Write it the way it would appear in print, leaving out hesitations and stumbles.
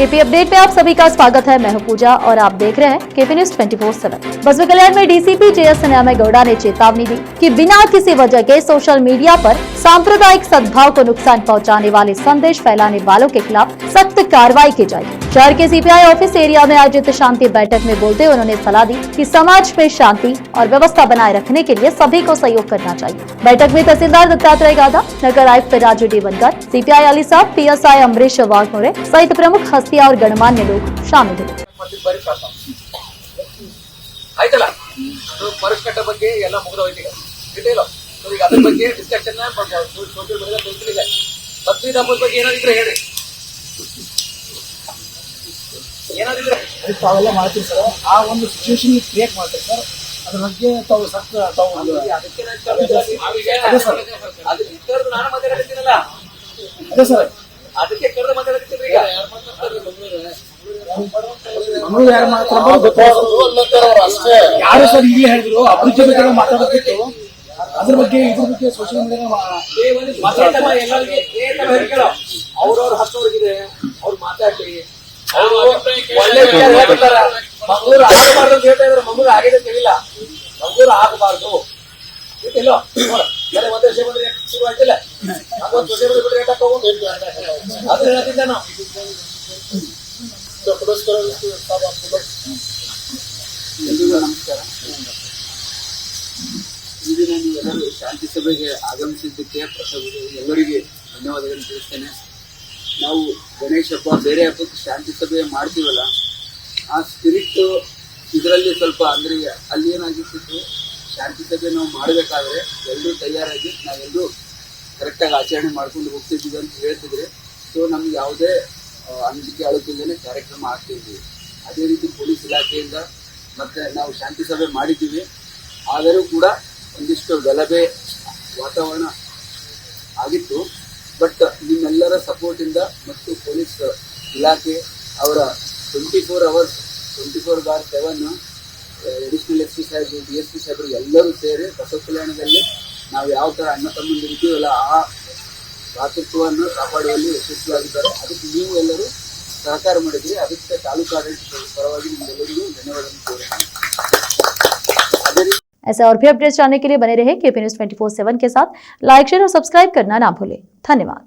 KP update में आप सभी का स्वागत है। मैं हूं पूजा और आप देख रहे हैं केपी न्यूज 24/7। बसवा कल्याण में डीसीपी JS न्यामगौड़ा ने चेतावनी दी कि बिना किसी वजह के सोशल मीडिया पर सांप्रदायिक सद्भाव को नुकसान पहुंचाने वाले संदेश फैलाने वालों के खिलाफ सख्त कार्रवाई की जाएगी। शहर के CPI ऑफिस एरिया में आयोजित शांति बैठक में बोलते हुए उन्होंने सलाह दी कि समाज में शांति और व्यवस्था बनाए रखने के लिए सभी को सहयोग करना चाहिए। बैठक में तहसीलदार दत्तात्रेय गादा, नगर आयुक्त राजू डी बनकर, CPI अली साहब, PSI अमरीश वाघमोरे सहित प्रमुख हस्तियां और गणमान्य लोग शामिल हुए। ಆಯ್ತಲ್ಲ ಫಾರೆಸ್ಟ್ ಕಟ್ಟ ಬಗ್ಗೆ ಎಲ್ಲ ಮುಗಿದೋಯ್ತು ಡೀಟೇಲ್ ಈಗ ಅದ್ರ ಬಗ್ಗೆ ಡಿಸ್ಕಷನ್ ಸೋಷಿಯಲ್ ಮೀಡಿಯಾದಲ್ಲಿ ತಿಳಿಸಿದೆ ಬಕ್ರೀದ್ ಹಬ್ಬದ ಬಗ್ಗೆ ಏನಾದಿದ್ರೆ ಹೇಳಿ ಏನಾದಿದ್ರೆ ತಾವೆಲ್ಲ ಮಾಡ್ತೀವಿ ಸರ್ ಆ ಒಂದು ಸಿಚುವೇಶನ್ ಕ್ರಿಯೇಟ್ ಮಾಡ್ತೀವಿ ಸರ್ ಅದ್ರ ಬಗ್ಗೆ ತಾವು ತಾವು ಅದಕ್ಕೆ ನಾನು ಮಾತಾಡ್ತೀನಲ್ಲ ಅದೇ ಸರ್ ಅದಕ್ಕೆ ಕರೆದು ಮಾತಾಡ್ತಿದ್ರಿ ಈಗ ಮಂಗಳೂರು ಯಾರು ಮಾತಾಡೋದು ಯಾರು ಸರ್ ಈಗಲೇ ಹೇಳಿದ್ರು ಅಭಿವೃದ್ಧಿ ಬಗ್ಗೆ ಮಾತಾಡೋದಿತ್ತು ಅದ್ರ ಬಗ್ಗೆ ಇದ್ರ ಬಗ್ಗೆ ಸೋಷಿಯಲ್ ಮೀಡಿಯಾ ಅವ್ರವ್ರ ಹಕ್ಕವ್ರಿಗಿದೆ ಅವ್ರು ಮಾತಾಡ್ತೀವಿ ಒಳ್ಳೆ ಮಂಗಳೂರು ಆಗಬಾರ್ದು ಅಂತ ಹೇಳ್ತಾ ಇದ್ರೆ ಮಂಗಳೂರು ಆಗಿದೆ ಅಂತ ಹೇಳಿಲ್ಲ ಮಂಗಳೂರು ಆಗಬಾರ್ದು ಗೊತ್ತಿಲ್ಲ ಬೇರೆ ಒಂದೇ ವಿಷಯ ಬಂದ್ರೆ ಶುರು ಆಯ್ತಿಲ್ಲ ಒಂದು ವಿಷಯ ಬಂದ್ರೆ ಬಿಟ್ಟರೆ ಏಟಾಕ ಅದು ಹೇಳ್ತಿದ್ದೆ ನಾವು ಎಲ್ರಿಗೂ ನಮಸ್ಕಾರ. ಈ ದಿನ ನೀವೆಲ್ಲರೂ ಶಾಂತಿ ಸಭೆಗೆ ಆಗಮಿಸಿದ್ದಕ್ಕೆ ಎಲ್ಲರಿಗೆ ಧನ್ಯವಾದಗಳನ್ನು ತಿಳಿಸ್ತೇನೆ. ನಾವು ಗಣೇಶ ಹಬ್ಬ ಬೇರೆ ಹಬ್ಬಕ್ಕೆ ಶಾಂತಿ ಸಭೆ ಮಾಡ್ತೀವಲ್ಲ, ಆ ಸ್ಪಿರಿಟ್ ಇದರಲ್ಲಿ ಸ್ವಲ್ಪ ಅಂದರೆ ಅಲ್ಲಿ ಏನಾಗಿತ್ತು, ಶಾಂತಿ ಸಭೆ ನಾವು ಮಾಡಬೇಕಾದ್ರೆ ಎಲ್ಲರೂ ತಯಾರಾಗಿ ನಾವೆಲ್ಲರೂ ಕರೆಕ್ಟಾಗಿ ಆಚರಣೆ ಮಾಡ್ಕೊಂಡು ಹೋಗ್ತಿದ್ದೀವಿ ಅಂತ ಹೇಳ್ತಿದ್ರೆ, ಸೊ ನಮ್ಗೆ ಯಾವುದೇ ಅಂಜಿಕೆ ಅಳುತ್ತಿದ್ದೇನೆ ಕಾರ್ಯಕ್ರಮ ಆಗ್ತಿದ್ವಿ. ಅದೇ ರೀತಿ ಪೊಲೀಸ್ ಇಲಾಖೆಯಿಂದ ಮತ್ತೆ ನಾವು ಶಾಂತಿ ಸಭೆ ಮಾಡಿದ್ದೀವಿ. ಆದರೂ ಕೂಡ ಒಂದಿಷ್ಟು ಗಲಭೆ ವಾತಾವರಣ ಆಗಿತ್ತು. ಬಟ್ ನಿಮ್ಮೆಲ್ಲರ ಸಪೋರ್ಟಿಂದ ಮತ್ತು ಪೊಲೀಸ್ ಇಲಾಖೆ ಅವರ 24 hours 24/7 ಅಡಿಷನಲ್ SP ಸಾಹೇಬರು, DSP ಸಾಹೇಬರು ಎಲ್ಲರೂ ಸೇರಿ ಬಸವ ಕಲ್ಯಾಣದಲ್ಲಿ ನಾವು ಯಾವ ಥರ ಅಣ್ಣ ತಮ್ಮಂದಿರಿದ್ದೀವಲ್ಲ ಆ ಭ್ರಾತೃತ್ವವನ್ನು ಕಾಪಾಡುವಲ್ಲಿ ಯಶಸ್ವಿಯಾಗಿದ್ದಾರೆ. ಅದಕ್ಕೆ ನೀವು ಎಲ್ಲರೂ ಸಹಕಾರ ಮಾಡಿದ್ರಿ. ಅದಕ್ಕೆ ತಾಲೂಕು ಆಡಳಿತ ಪರವಾಗಿ ನಿಮ್ಗೆಲ್ಲರಿಗೂ ಧನ್ಯವಾದಗಳನ್ನು ಕೋರುತ್ತೇನೆ. ऐसे और भी अपडेट्स जानने के लिए बने रहे केपी न्यूज 24/7 के साथ। लाइक, शेयर और सब्सक्राइब करना ना भूलें। धन्यवाद।